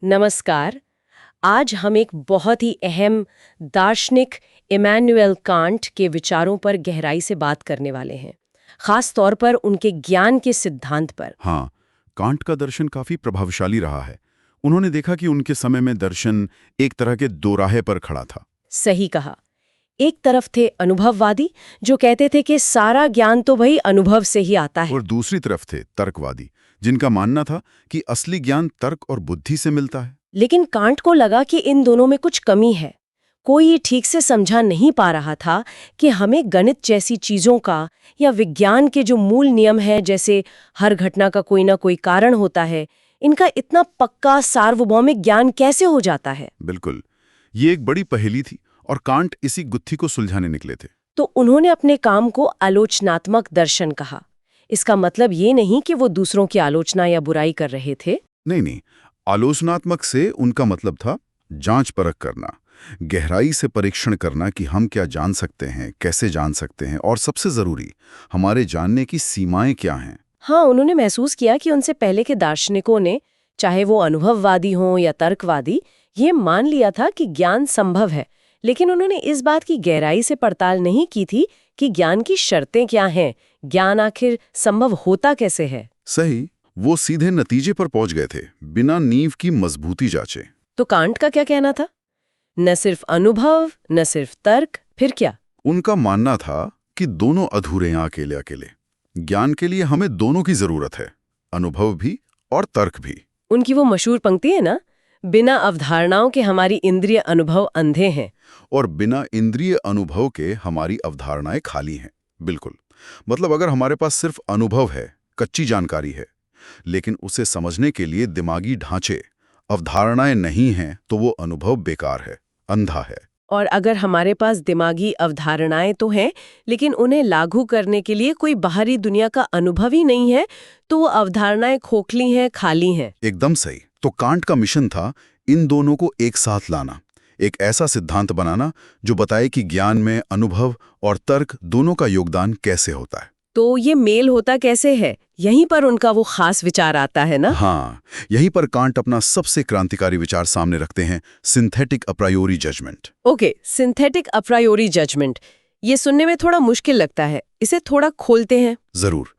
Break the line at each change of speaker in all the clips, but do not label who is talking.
नमस्कार। आज हम एक बहुत ही अहम दार्शनिक इमैनुएल कांट के विचारों पर गहराई से बात करने वाले हैं, खास तौर पर उनके ज्ञान के सिद्धांत पर।
हाँ, कांट का दर्शन काफी प्रभावशाली रहा है। उन्होंने देखा कि उनके समय में दर्शन एक तरह के दोराहे पर खड़ा था।
सही कहा। एक तरफ थे अनुभववादी जो कहते थे कि सारा ज्ञान तो वही अनुभव से ही आता है,
और दूसरी तरफ थे तर्कवादी, जिनका मानना था कि असली ज्ञान तर्क और बुद्धि से मिलता है।
लेकिन कांट को लगा कि इन दोनों में कुछ कमी है। कोई ठीक से समझा नहीं पा रहा था कि हमें गणित जैसी चीजों का या विज्ञान के जो मूल नियम हैं, जैसे हर घटना का कोई ना कोई कारण होता है, इनका इतना पक्का सार्वभौमिक ज्ञान कैसे हो जाता है।
बिल्कुल, ये एक बड़ी पहेली थी और कांट इसी गुत्थी को सुलझाने निकले थे।
तो उन्होंने अपने काम को आलोचनात्मक दर्शन कहा। इसका मतलब ये नहीं कि वो दूसरों की आलोचना या बुराई कर रहे थे।
नहीं, आलोचनात्मक से उनका मतलब था जांच परख करना, गहराई से परीक्षण करना कि हम क्या जान सकते हैं, कैसे जान सकते हैं, और सबसे जरूरी, हमारे जानने की सीमाएं क्या हैं।
हाँ, उन्होंने महसूस किया कि उनसे पहले के दार्शनिकों ने, चाहे वो अनुभववादी हों या तर्कवादी, ये मान लिया था कि ज्ञान संभव है, लेकिन उन्होंने इस बात की गहराई से पड़ताल नहीं की थी कि ज्ञान की शर्तें क्या हैं, ज्ञान आखिर संभव होता कैसे है।
सही, वो सीधे नतीजे पर पहुंच गए थे, बिना नींव की मजबूती जांचे।
तो कांट का क्या कहना था? न सिर्फ अनुभव, न सिर्फ तर्क, फिर क्या?
उनका मानना था कि दोनों अधूरे हैं अकेले अकेले। ज्ञान के लिए हमें दोनों की जरूरत है, अनुभव भी और तर्क भी।
उनकी वो मशहूर पंक्ति है ना, बिना अवधारणाओं के हमारी इंद्रिय अनुभव अंधे हैं।
और बिना इंद्रिय अनुभव के हमारी अवधारणाएं खाली हैं। बिल्कुल, मतलब अगर हमारे पास सिर्फ अनुभव है, कच्ची जानकारी है, लेकिन उसे समझने के लिए दिमागी ढांचे, अवधारणाएं नहीं हैं, तो वो अनुभव बेकार है, अंधा है।
और अगर हमारे पास दिमागी अवधारणाएं तो हैं, लेकिन उन्हें लागू करने के लिए कोई बाहरी दुनिया का अनुभव ही नहीं है, तो वो अवधारणाएं खोखली हैं, खाली हैं।
एकदम सही। तो कांट का मिशन था इन दोनों को एक साथ लाना, एक ऐसा सिद्धांत बनाना जो बताए कि ज्ञान में अनुभव और तर्क दोनों का योगदान कैसे होता है।
तो ये मेल होता कैसे है? यहीं पर उनका वो खास विचार आता है ना?
हाँ, यहीं पर कांट अपना सबसे क्रांतिकारी विचार सामने रखते हैं, synthetic a priori judgement.
Okay, synthetic a priori judgement. ये सुनने में थोड़ा मुश्किल लगता है, इसे थोड़ा खोलते हैं।
जरूर।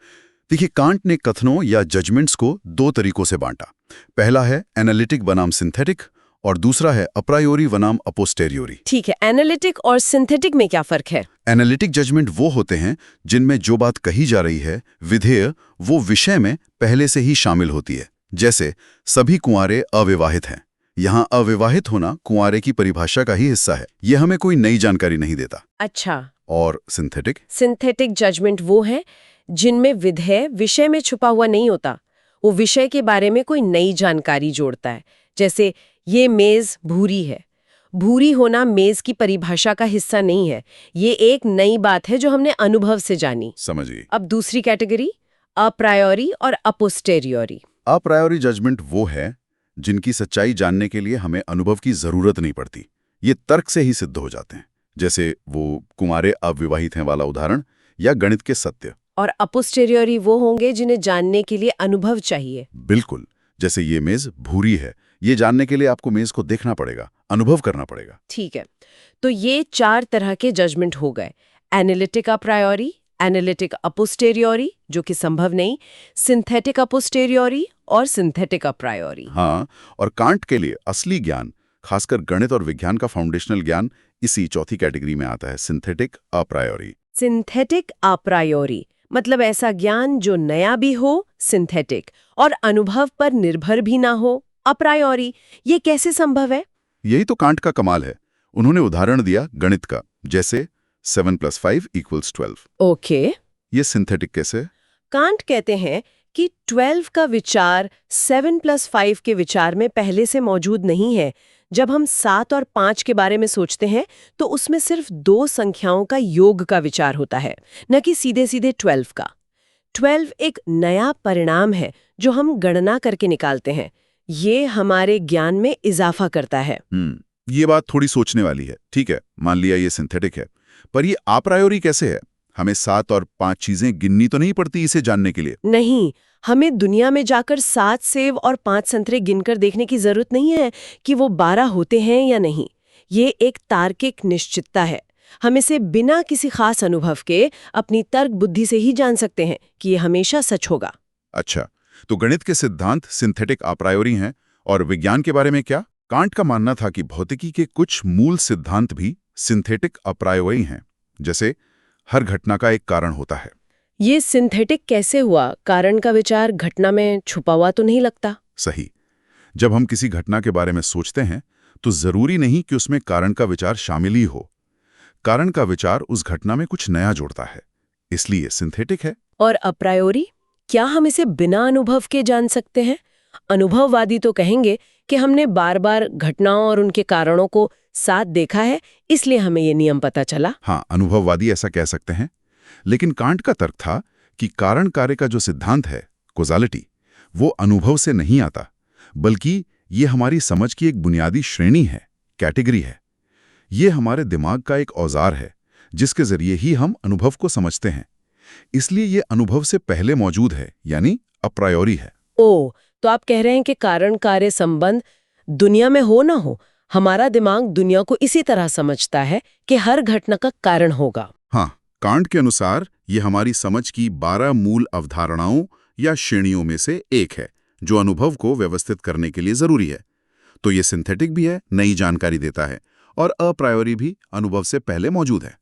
देखिए, कांट ने कथनों या जजमेंट्स को दो तरीकों से बांटा। पहला है एनालिटिक बनाम सिंथेटिक, और दूसरा है अप्रायोरी बनाम अपोस्टेरियोरी।
ठीक है, एनालिटिक और सिंथेटिक में क्या फर्क है?
एनालिटिक जजमेंट वो होते हैं जिनमें जो बात कही जा रही है, विधेय, वो विषय में पहले से ही शामिल होती है। जैसे सभी कुंवारे अविवाहित हैं। यहाँ अविवाहित होना कुंवारे की परिभाषा का ही हिस्सा है, ये हमें कोई नई जानकारी नहीं देता।
अच्छा।
और सिंथेटिक?
सिंथेटिक जजमेंट वो है जिनमें विधेय विषय में छुपा हुआ नहीं होता, वो विषय के बारे में कोई नई जानकारी जोड़ता है। जैसे ये मेज भूरी है। भूरी होना मेज की परिभाषा का हिस्सा नहीं है, ये एक नई बात है जो हमने अनुभव से जानी।
समझिए।
अब दूसरी कैटेगरी, अप्रायोरी और अपोस्टेरियोरी।
अप्रायोरी जजमेंट वो है जिनकी सच्चाई जानने के लिए हमें अनुभव की जरूरत नहीं पड़ती, ये तर्क से ही सिद्ध हो जाते हैं। जैसे वो कुंवारे अविवाहित हैं वाला उदाहरण, या गणित के सत्य।
और अपोस्टेरियोरी वो होंगे जिन्हें जानने के लिए अनुभव चाहिए।
बिल्कुल, जैसे ये मेज भूरी है, ये जानने के लिए आपको मेज को देखना पड़ेगा, अनुभव करना पड़ेगा।
ठीक है, तो ये 4 तरह के जजमेंट हो गए। एनालिटिक अप्रायोरी, एनालिटिक अपोस्टेरियोरी जो कि संभव नहीं, सिंथेटिक अपोस्टेरियोरी और सिंथेटिक अप्रायोरी।
हाँ, और कांट के लिए असली ज्ञान, खासकर गणित और विज्ञान का फाउंडेशनल ज्ञान, इसी चौथी कैटेगरी में आता है, सिंथेटिक अप्रायोरी।
सिंथेटिक अप्रायोरी मतलब ऐसा ज्ञान जो नया भी हो, सिंथेटिक, और अनुभव पर निर्भर भी ना हो, अप्रायोरी। ये कैसे संभव है?
यही तो कांट का कमाल है। उन्होंने उदाहरण दिया गणित का, जैसे 7 + 5 = 12।
ओके।
ये सिंथेटिक कैसे?
कांट कहते हैं कि 12 का विचार 7 + 5 के विचार में पहले से मौजूद नहीं है। जब हम 7 और 5 के बारे में सोचते हैं तो उसमें सिर्फ 2 संख्याओं का योग का विचार होता है, न कि सीधे सीधे 12 का। 12 एक नया परिणाम है जो हम गणना करके निकालते हैं। ये हमारे ज्ञान में इजाफा करता है।
ये बात थोड़ी सोचने वाली है। ठीक है, मान लिया ये सिंथेटिक है, पर ये अप्रायोरी कैसे है? हमें 7 और 5 चीजें गिननी तो नहीं पड़ती इसे जानने के लिए।
नहीं, हमें दुनिया में जाकर 7 सेब और 5 संतरे गिनकर देखने की जरूरत नहीं है कि वो 12 होते हैं या नहीं। ये एक तार्किक निश्चितता है। हम इसे बिना किसी खास अनुभव के अपनी तर्क बुद्धि से ही जान सकते हैं कि ये हमेशा सच होगा।
अच्छा, तो गणित के सिद्धांत सिंथेटिक अप्रायोरी हैं, और विज्ञान के बारे में क्या? कांट का मानना था कि भौतिकी के कुछ मूल सिद्धांत भी सिंथेटिक अप्रायोरी हैं, जैसे हर घटना का एक कारण होता है।
ये सिंथेटिक कैसे हुआ? कारण का विचार घटना में छुपा हुआ तो नहीं लगता।
सही। जब हम किसी घटना के बारे में सोचते हैं तो जरूरी नहीं कि उसमें कारण का विचार शामिल ही हो। कारण का विचार उस घटना में कुछ नया जोड़ता है, इसलिए सिंथेटिक है।
और अप्रायोरी, क्या हम इसे बिना अनुभव के जान सकते हैं? अनुभववादी तो कहेंगे कि हमने बार बार घटनाओं और उनके कारणों को साथ देखा है, इसलिए हमें ये नियम पता चला।
हाँ, अनुभववादी ऐसा कह सकते हैं, लेकिन कांट का तर्क था कि कारण कार्य का जो सिद्धांत है, कॉज़ालिटी, वो अनुभव से नहीं आता, बल्कि ये हमारी समझ की एक बुनियादी श्रेणी है, कैटेगरी है। ये हमारे दिमाग का एक औजार है जिसके जरिए ही हम अनुभव को समझते हैं। इसलिए ये अनुभव से पहले मौजूद है, यानी अप्रायोरी है।
ओ, तो आप कह रहे हैं कि कारण कार्य संबंध दुनिया में हो ना हो, हमारा दिमाग दुनिया को इसी तरह समझता है कि हर घटना का कारण होगा।
हाँ, कांट के अनुसार ये हमारी समझ की 12 मूल अवधारणाओं या श्रेणियों में से एक है, जो अनुभव को व्यवस्थित करने के लिए जरूरी है। तो ये सिंथेटिक भी है, नई जानकारी देता है, और अप्रायोरी भी अनुभव से पहले मौजूद है।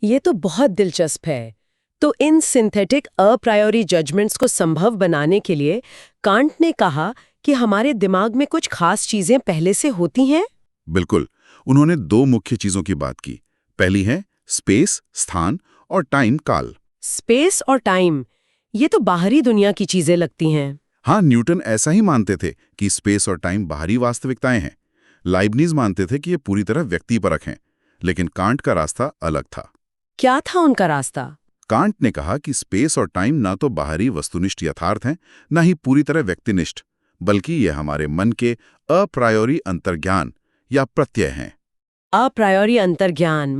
ये तो बहुत दिलचस्प है। तो इन सिंथेटिक अप्रायोरी जजमेंट्स को संभव बनाने के लिए कांट ने कहा कि हमारे दिमाग में कुछ खास चीजें पहले से होती हैं।
बिल्कुल। उन्होंने 2 मुख्य चीजों की बात की। पहली है स्पेस, स्थान, और टाइम, काल।
स्पेस और टाइम, ये तो बाहरी दुनिया की चीजें लगती हैं।
हाँ, न्यूटन ऐसा ही मानते थे कि स्पेस और टाइम बाहरी वास्तविकताएं हैं। लाइबनिज मानते थे कि ये पूरी तरह व्यक्तिपरक हैं, लेकिन कांट का रास्ता अलग था।
क्या था उनका रास्ता?
कांट ने कहा कि स्पेस और टाइम ना तो बाहरी वस्तुनिष्ठ यथार्थ हैं, ना ही पूरी तरह व्यक्तिनिष्ठ, बल्कि ये हमारे मन के अप्रायोरी अंतर्ज्ञान या प्रत्यय हैं।
अप्रायोरी अंतर्ज्ञान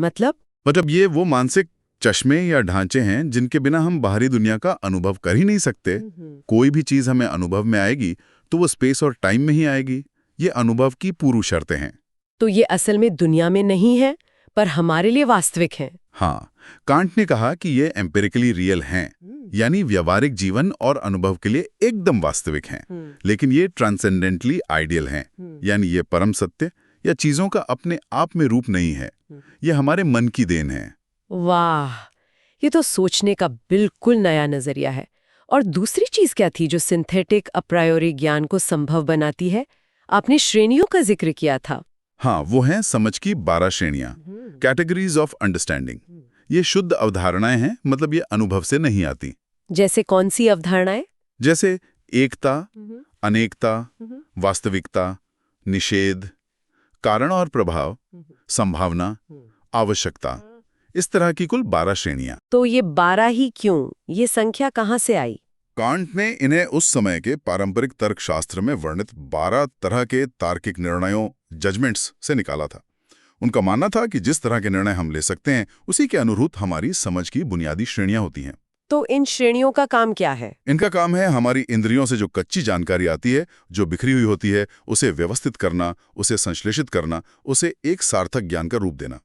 मतलब
ये वो मानसिक चश्मे या ढांचे हैं जिनके बिना हम बाहरी दुनिया का अनुभव कर ही नहीं सकते। कोई भी चीज हमें अनुभव में आएगी तो वो स्पेस और टाइम में ही आएगी। ये अनुभव की पूर्व शर्तें हैं।
तो ये असल में दुनिया में नहीं है, पर हमारे लिए वास्तविक हैं।
हाँ, कांट ने कहा कि ये एम्पिरिकली रियल हैं, यानी व्यवहारिक जीवन और अनुभव के लिए एकदम वास्तविक हैं, लेकिन ये ट्रांसेंडेंटली आइडियल हैं, यानी ये परम सत्य या चीजों का अपने आप में रूप नहीं है, ये हमारे मन की देन है।
वाह, ये तो सोचने का बिल्कुल नया नजरिया है। और दूसरी चीज क्या थी जो सिंथेटिक अप्रायोरी ज्ञान को संभव बनाती है? आपने श्रेणियों का जिक्र किया था।
हाँ, वो हैं समझ की 12 श्रेणियां, कैटेगरीज ऑफ अंडरस्टैंडिंग। ये शुद्ध अवधारणाएं हैं, मतलब ये अनुभव से नहीं आती।
जैसे कौन सी अवधारणाएं?
जैसे एकता, अनेकता, वास्तविकता, निषेध, कारण और प्रभाव, संभावना, आवश्यकता, इस तरह की कुल 12 श्रेणियां।
तो ये 12 ही क्यों? ये संख्या कहाँ से आई?
कांट ने इन्हें उस समय के पारंपरिक तर्कशास्त्र में वर्णित 12 तरह के तार्किक निर्णयों, जजमेंट्स से निकाला था। उनका मानना था कि जिस तरह के निर्णय हम ले सकते हैं, उसी के अनुरूप हमारी समझ की बुनियादी श्रेणियां होती हैं।
तो इन श्रेणियों का काम क्या है?
इनका काम है हमारी इंद्रियों से जो कच्ची जानकारी आती है, जो बिखरी हुई होती है, उसे व्यवस्थित करना, उसे संश्लेषित करना, उसे एक सार्थक ज्ञान का रूप देना।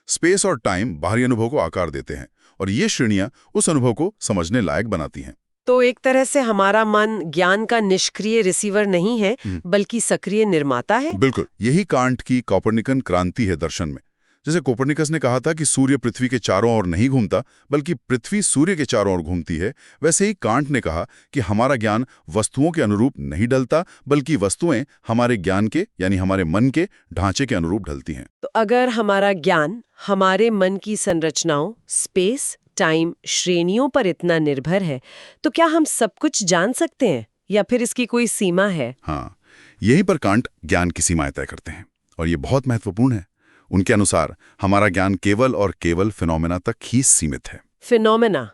स्पेस और टाइम बाहरी अनुभव को आकार देते हैं, और ये श्रेणियां उस अनुभव को समझने लायक बनाती हैं।
तो एक तरह से हमारा मन ज्ञान का निष्क्रिय रिसीवर नहीं है, बल्कि सक्रिय निर्माता है।
बिल्कुल, यही कांट की कोपरनिकन क्रांति है दर्शन में। जैसे कोपरनिकस ने कहा था कि सूर्य पृथ्वी के चारों ओर नहीं घूमता, बल्कि पृथ्वी सूर्य के चारों ओर घूमती है, वैसे ही कांट ने कहा कि हमारा ज्ञान वस्तुओं के अनुरूप नहीं ढलता, बल्कि वस्तुएं हमारे ज्ञान के, यानी हमारे मन के ढांचे के अनुरूप ढलती हैं।
तो अगर हमारा ज्ञान हमारे मन की संरचनाओं, स्पेस, टाइम, श्रेणियों पर इतना निर्भर है, तो क्या हम सब कुछ जान सकते हैं, या फिर इसकी कोई सीमा है?
हाँ, यहीं पर कांट ज्ञान की सीमाएं तय करते हैं, और ये बहुत महत्वपूर्ण है। उनके अनुसार हमारा ज्ञान केवल और केवल फिनोमेना तक ही सीमित है।
फिनोमेना,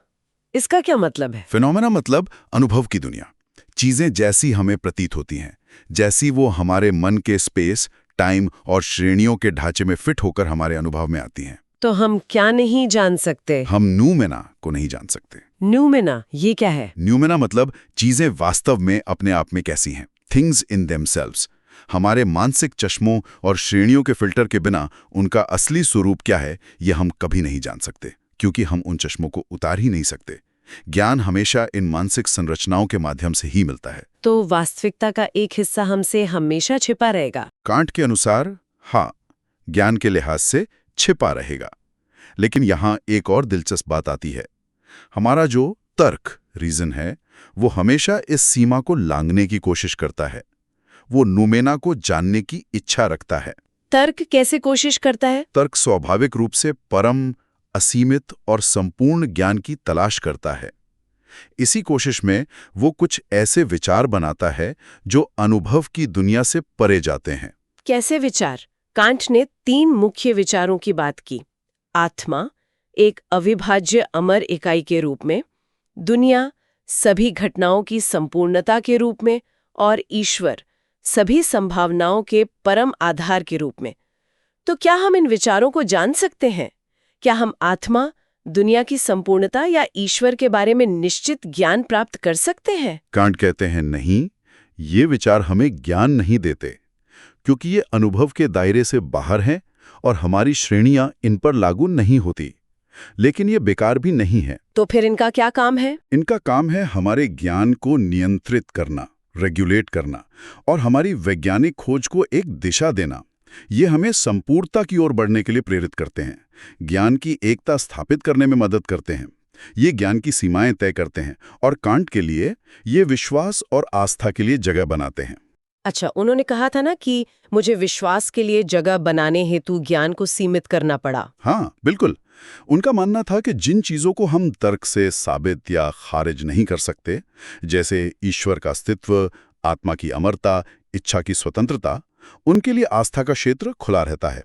इसका क्या मतलब है?
फिनोमेना मतलब अनुभव की दुनिया। चीजें जैसी हमें प्रतीत होती हैं, जैसी वो हमारे मन के स्पेस, टाइम और श्रेणियों के ढांचे में फिट होकर हमारे अनुभव में आती हैं।
तो हम क्या नहीं जान सकते?
हम नूमेना को नहीं जान सकते।
न्यूमेना, ये क्या है?
न्यूमेना मतलब चीजें वास्तव में अपने आप में कैसी हैं, थिंग्स इन देमसेल्व्स। हमारे मानसिक चश्मों और श्रेणियों के फिल्टर के बिना उनका असली स्वरूप क्या है ये हम कभी नहीं जान सकते, क्योंकि हम उन चश्मों को उतार ही नहीं सकते। ज्ञान हमेशा इन मानसिक संरचनाओं के माध्यम से ही मिलता है।
तो वास्तविकता का एक हिस्सा हमसे हमेशा छिपा रहेगा।
कांट के अनुसार हाँ, ज्ञान के लिहाज से छिपा रहेगा। लेकिन यहाँ एक और दिलचस्प बात आती है। हमारा जो तर्क, रीजन है, वो हमेशा इस सीमा को लांघने की कोशिश करता है। वो नूमेना को जानने की इच्छा रखता है।
तर्क कैसे कोशिश करता है?
तर्क स्वाभाविक रूप से परम, असीमित और संपूर्ण ज्ञान की तलाश करता है। इसी कोशिश में वो कुछ ऐसे विचार बनाता है जो अनुभव की दुनिया से परे जाते हैं।
कैसे विचार? कांट ने 3 मुख्य विचारों की बात की। आत्मा एक अविभाज्य अमर इकाई के रूप में, दुनिया सभी घटनाओं की संपूर्णता के रूप में, और ईश्वर सभी संभावनाओं के परम आधार के रूप में। तो क्या हम इन विचारों को जान सकते हैं? क्या हम आत्मा, दुनिया की संपूर्णता या ईश्वर के बारे में निश्चित ज्ञान प्राप्त कर सकते हैं?
कांट कहते हैं नहीं, ये विचार हमें ज्ञान नहीं देते, क्योंकि ये अनुभव के दायरे से बाहर हैं और हमारी श्रेणियां इन पर लागू नहीं होती। लेकिन ये बेकार भी नहीं है।
तो फिर इनका क्या काम है?
इनका काम है हमारे ज्ञान को नियंत्रित करना, रेगुलेट करना, और हमारी वैज्ञानिक खोज को एक दिशा देना। ये हमें संपूर्णता की ओर बढ़ने के लिए प्रेरित करते हैं, ज्ञान की एकता स्थापित करने में मदद करते हैं। ये ज्ञान की सीमाएं तय करते हैं और कांट के लिए ये विश्वास और आस्था के लिए जगह बनाते हैं।
अच्छा, उन्होंने कहा था ना कि मुझे विश्वास के लिए जगह बनाने हेतु ज्ञान को सीमित करना पड़ा।
हाँ, बिल्कुल। उनका मानना था कि जिन चीजों को हम तर्क से साबित या खारिज नहीं कर सकते, जैसे ईश्वर का अस्तित्व, आत्मा की अमरता, इच्छा की स्वतंत्रता, उनके लिए आस्था का क्षेत्र खुला रहता है,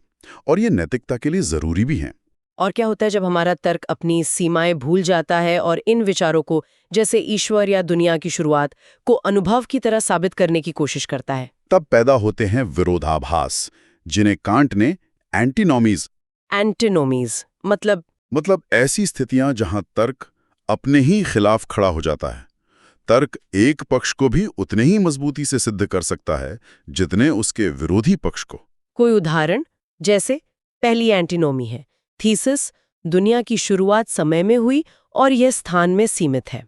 और ये नैतिकता के लिए जरूरी भी है।
और क्या होता है जब हमारा तर्क अपनी सीमाएं भूल जाता है और इन विचारों को, जैसे ईश्वर या दुनिया की शुरुआत, को अनुभव की तरह साबित करने की कोशिश करता है?
तब पैदा होते हैं विरोधाभास, जिन्हें कांट ने एंटीनॉमीज
एंटिनोमीज मतलब
ऐसी स्थितियां जहां तर्क अपने ही खिलाफ खड़ा हो जाता है। तर्क एक पक्ष को भी उतने ही मजबूती से सिद्ध कर सकता है जितने उसके विरोधी पक्ष को।
कोई उदाहरण? जैसे पहली एंटिनोमी है, थीसिस, दुनिया की शुरुआत समय में हुई और यह स्थान में सीमित है।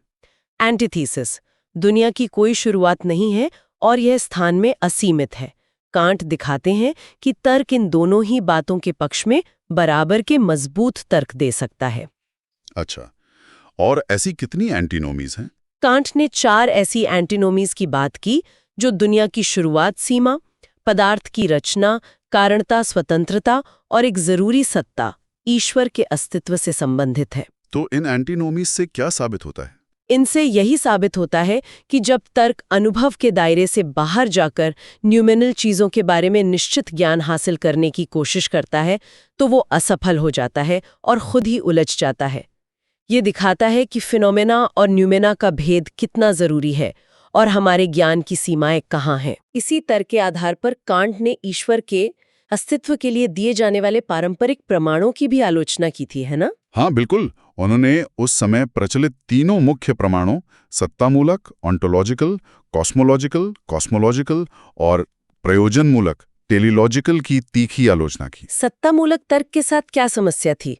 एंटीथीसिस, दुनिया की कोई शुरुआत नहीं है और यह स्थान में असीमित है। कांट दिखाते हैं कि तर्क इन दोनों ही बातों के पक्ष में बराबर के मजबूत तर्क दे सकता है।
अच्छा, और ऐसी कितनी एंटीनोमीज हैं?
कांट ने 4 ऐसी एंटिनोमीज की बात की जो दुनिया की शुरुआत सीमा, पदार्थ की रचना, कारणता स्वतंत्रता और एक जरूरी सत्ता, ईश्वर के अस्तित्व से संबंधित है।
तो इन एंटीनोमीज से क्या साबित होता है?
इनसे यही साबित होता है कि जब तर्क अनुभव के दायरे से बाहर जाकर न्यूमेनल चीजों के बारे में निश्चित ज्ञान हासिल करने की कोशिश करता है तो वो असफल हो जाता है और खुद ही उलझ जाता है। ये दिखाता है कि फिनोमेना और न्यूमेना का भेद कितना जरूरी है और हमारे ज्ञान की सीमाएं कहाँ हैं। इसी तर्क के आधार पर कांट ने ईश्वर के अस्तित्व के लिए दिए जाने वाले पारंपरिक प्रमाणों की भी आलोचना की थी, है ना?
हाँ, बिल्कुल। उन्होंने उस समय प्रचलित तीनों मुख्य प्रमाणों, सत्तामूलक, ऑन्टोलॉजिकल, कॉस्मोलॉजिकल और प्रयोजनमूलक, टेलीलॉजिकल की तीखी आलोचना की।
सत्तामूलक तर्क के साथ क्या समस्या थी?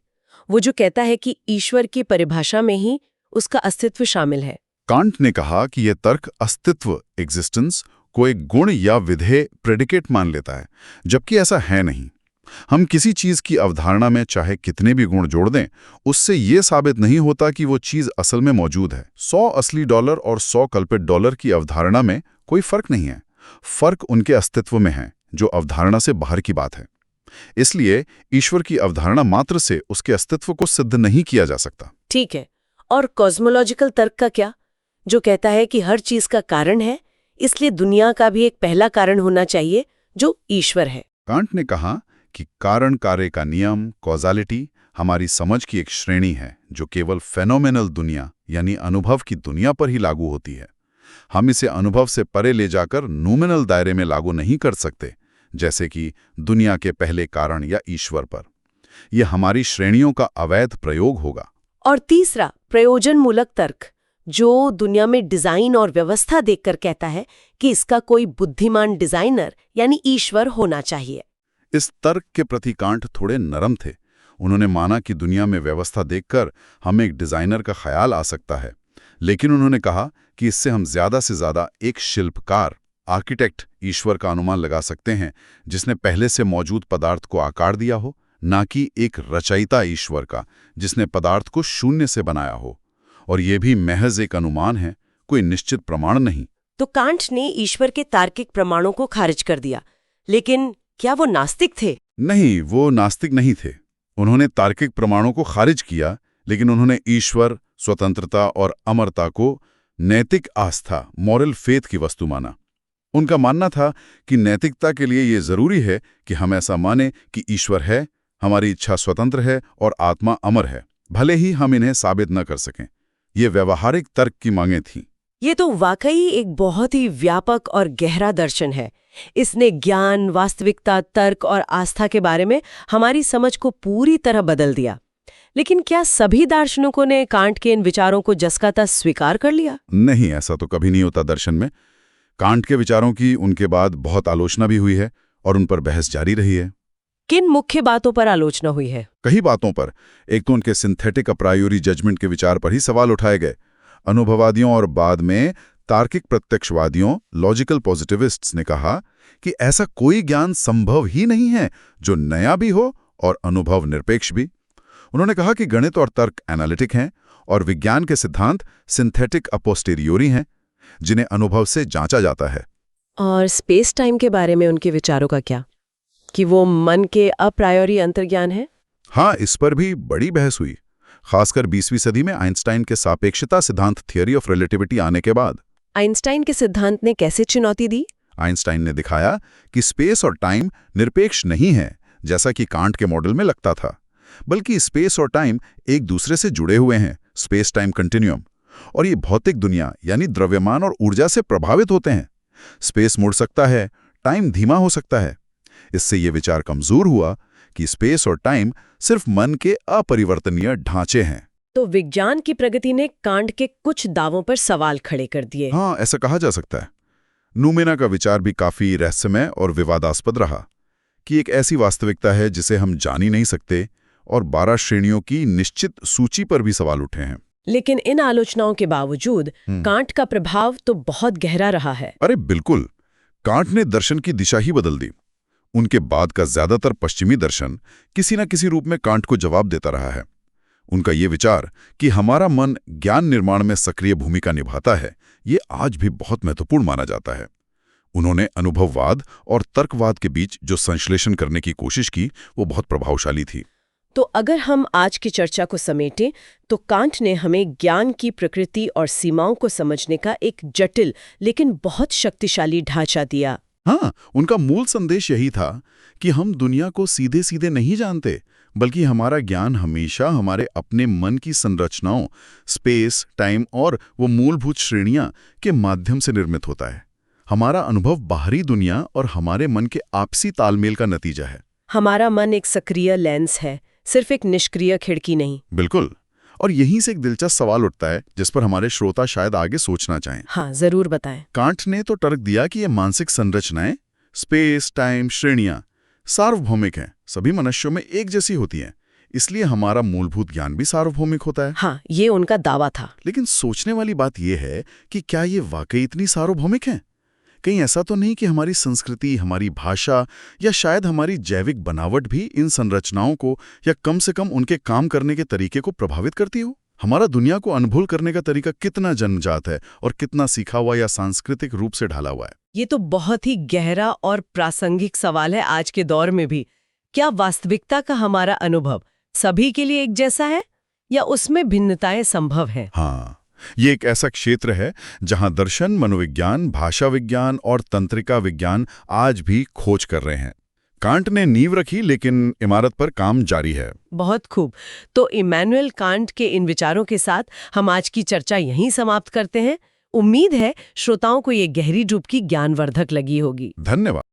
वो जो कहता है कि ईश्वर की परिभाषा में ही उसका अस्तित्व शामिल है।
कांट ने कहा कि यह तर्क अस्तित्व, एग्जिस्टेंस, को एक गुण या विधेय, प्रेडिकेट मान लेता है, जबकि ऐसा है नहीं। हम किसी चीज की अवधारणा में चाहे कितने भी गुण जोड़ दें, उससे ये साबित नहीं होता कि वो चीज असल में मौजूद है। 100 असली डॉलर और 100 कल्पित डॉलर की अवधारणा में कोई फर्क नहीं है। फर्क उनके अस्तित्व में है, जो अवधारणा से बाहर की बात है। इसलिए ईश्वर की अवधारणा मात्र से उसके अस्तित्व को सिद्ध नहीं किया जा सकता।
ठीक है। और कॉस्मोलॉजिकल तर्क का क्या, जो कहता है कि हर चीज का कारण है, इसलिए दुनिया का भी एक पहला कारण होना चाहिए जो ईश्वर है।
कांट ने कहा कि कारण कार्य का नियम, कॉजालिटी, हमारी समझ की एक श्रेणी है जो केवल फेनोमेनल दुनिया यानी अनुभव की दुनिया पर ही लागू होती है। हम इसे अनुभव से परे ले जाकर नूमेनल दायरे में लागू नहीं कर सकते, जैसे कि दुनिया के पहले कारण या ईश्वर पर। ये हमारी श्रेणियों का अवैध प्रयोग होगा।
और तीसरा, प्रयोजनमूलक तर्क, जो दुनिया में डिजाइन और व्यवस्था देखकर कहता है कि इसका कोई बुद्धिमान डिजाइनर यानी ईश्वर होना चाहिए।
इस तर्क के प्रति कांट थोड़े नरम थे। उन्होंने माना कि दुनिया में व्यवस्था देखकर हमें एक डिजाइनर का ख्याल आ सकता है, लेकिन उन्होंने कहा कि इससे हम ज्यादा से ज्यादा एक शिल्पकार, आर्किटेक्ट ईश्वर का अनुमान लगा सकते हैं, जिसने पहले से मौजूद पदार्थ को आकार दिया हो, ना कि एक रचयिता ईश्वर का, जिसने पदार्थ को शून्य से बनाया हो। और ये भी महज एक अनुमान है, कोई निश्चित प्रमाण नहीं।
तो कांट ने ईश्वर के तार्किक प्रमाणों को खारिज कर दिया, लेकिन क्या वो नास्तिक थे?
नहीं, वो नास्तिक नहीं थे। उन्होंने तार्किक प्रमाणों को खारिज किया, लेकिन उन्होंने ईश्वर, स्वतंत्रता और अमरता को नैतिक आस्था, मॉरल फेथ की वस्तु माना। उनका मानना था कि नैतिकता के लिए ये जरूरी है कि हम ऐसा माने कि ईश्वर है, हमारी इच्छा स्वतंत्र है और आत्मा अमर है, भले ही हम इन्हें साबित न कर सकें। ये व्यवहारिक तर्क की मांगें थीं।
ये तो वाकई एक बहुत ही व्यापक और गहरा दर्शन है। इसने ज्ञान, वास्तविकता, तर्क और आस्था के बारे में हमारी समझ को पूरी तरह बदल दिया। लेकिन क्या सभी दार्शनिकों ने कांट के इन विचारों को जसकाता स्वीकार कर लिया?
नहीं, ऐसा तो कभी नहीं होता दर्शन में। कांट के विचारों की उनके बाद बहुत आलोचना भी हुई है और उन पर बहस जारी रही है।
किन मुख्य बातों पर आलोचना हुई है?
कई बातों पर। एक तो उनके सिंथेटिक अप्रायोरी जजमेंट के विचार पर ही सवाल उठाए गए। अनुभववादियों और बाद में तार्किक प्रत्यक्षवादियों, लॉजिकल पॉजिटिविस्ट्स ने कहा कि ऐसा कोई ज्ञान संभव ही नहीं है जो नया भी हो और अनुभव निरपेक्ष भी। उन्होंने कहा कि गणित और तर्क एनालिटिक हैं और विज्ञान के सिद्धांत सिंथेटिक अपोस्टेरियोरी हैं, जिन्हें अनुभव से जांचा जाता है।
और स्पेस टाइम के बारे में उनके विचारों का क्या? कि वो मन के अप्रायोरी अंतर्ज्ञान है?
हाँ, इस पर भी बड़ी बहस हुई, खासकर 20वीं सदी में आइंस्टाइन के सापेक्षता सिद्धांत, थियरी ऑफ रिलेटिविटी आने के बाद।
आइंस्टाइन के सिद्धांत ने कैसे चुनौती दी?
आइंस्टाइन ने दिखाया कि स्पेस और टाइम निरपेक्ष नहीं है, जैसा कि कांट के मॉडल में लगता था, बल्कि स्पेस और टाइम एक दूसरे से जुड़े हुए हैं, स्पेस टाइम कंटिन्यूम। और ये भौतिक दुनिया यानी द्रव्यमान और ऊर्जा से प्रभावित होते हैं। स्पेस मुड़ सकता है, टाइम धीमा हो सकता है। इससे ये विचार कमजोर हुआ कि स्पेस और टाइम सिर्फ मन के अपरिवर्तनीय ढांचे हैं।
तो विज्ञान की प्रगति ने कांट के कुछ दावों पर सवाल खड़े कर दिए।
हाँ, ऐसा कहा जा सकता है। नूमेना का विचार भी काफी रहस्यमय और विवादास्पद रहा कि एक ऐसी वास्तविकता है जिसे हम जान ही नहीं सकते, और 12 श्रेणियों की निश्चित सूची पर भी सवाल उठे हैं।
लेकिन इन आलोचनाओं के बावजूद कांट का प्रभाव तो बहुत गहरा रहा है।
अरे बिल्कुल, कांट ने दर्शन की दिशा ही बदल दी। उनके बाद का ज्यादातर पश्चिमी दर्शन किसी न किसी रूप में कांट को जवाब देता रहा है। उनका ये विचार कि हमारा मन ज्ञान निर्माण में सक्रिय भूमिका निभाता है, ये आज भी बहुत महत्वपूर्ण माना जाता है। उन्होंने अनुभववाद और तर्कवाद के बीच जो संश्लेषण करने की कोशिश की, वो बहुत प्रभावशाली थी।
तो अगर हम आज की चर्चा को समेटें, तो कांट ने हमें ज्ञान की प्रकृति और सीमाओं को समझने का एक जटिल लेकिन बहुत शक्तिशाली ढांचा दिया।
हाँ, उनका मूल संदेश यही था कि हम दुनिया को सीधे सीधे नहीं जानते, बल्कि हमारा ज्ञान हमेशा हमारे अपने मन की संरचनाओं, स्पेस, टाइम और वो मूलभूत श्रेणियां के माध्यम से निर्मित होता है। हमारा अनुभव बाहरी दुनिया और हमारे मन के आपसी तालमेल का नतीजा है।
हमारा मन एक सक्रिय लेंस है, सिर्फ एक निष्क्रिय खिड़की नहीं।
बिल्कुल। और यहीं से एक दिलचस्प सवाल उठता है जिस पर हमारे श्रोता शायद आगे सोचना चाहें।
हाँ, जरूर बताएं।
कांट ने तो तर्क दिया कि ये मानसिक संरचनाएं, स्पेस, टाइम, श्रेणियां सार्वभौमिक हैं, सभी मनुष्यों में एक जैसी होती हैं, इसलिए हमारा मूलभूत ज्ञान भी सार्वभौमिक होता है।
हाँ, ये उनका दावा था।
लेकिन सोचने वाली बात यह है कि क्या ये वाकई इतनी सार्वभौमिक है? कहीं ऐसा तो नहीं कि हमारी संस्कृति, हमारी भाषा या शायद हमारी जैविक बनावट भी इन संरचनाओं को या कम से कम उनके काम करने के तरीके को प्रभावित करती हो? हमारा दुनिया को अनुभव करने का तरीका कितना जन्मजात है और कितना सीखा हुआ या सांस्कृतिक रूप से ढाला हुआ है?
ये तो बहुत ही गहरा और प्रासंगिक सवाल है आज के दौर में भी। क्या वास्तविकता का हमारा अनुभव सभी के लिए एक जैसा है या उसमें भिन्नताएं संभव हैं?
हाँ, ये एक ऐसा क्षेत्र है जहां दर्शन, मनोविज्ञान, भाषा विज्ञान और तंत्रिका विज्ञान आज भी खोज कर रहे हैं। कांट ने नींव रखी, लेकिन इमारत पर काम जारी है।
बहुत खूब। तो इमैनुअल कांट के इन विचारों के साथ हम आज की चर्चा यहीं समाप्त करते हैं। उम्मीद है श्रोताओं को ये गहरी डुबकी ज्ञानवर्धक लगी होगी।
धन्यवाद।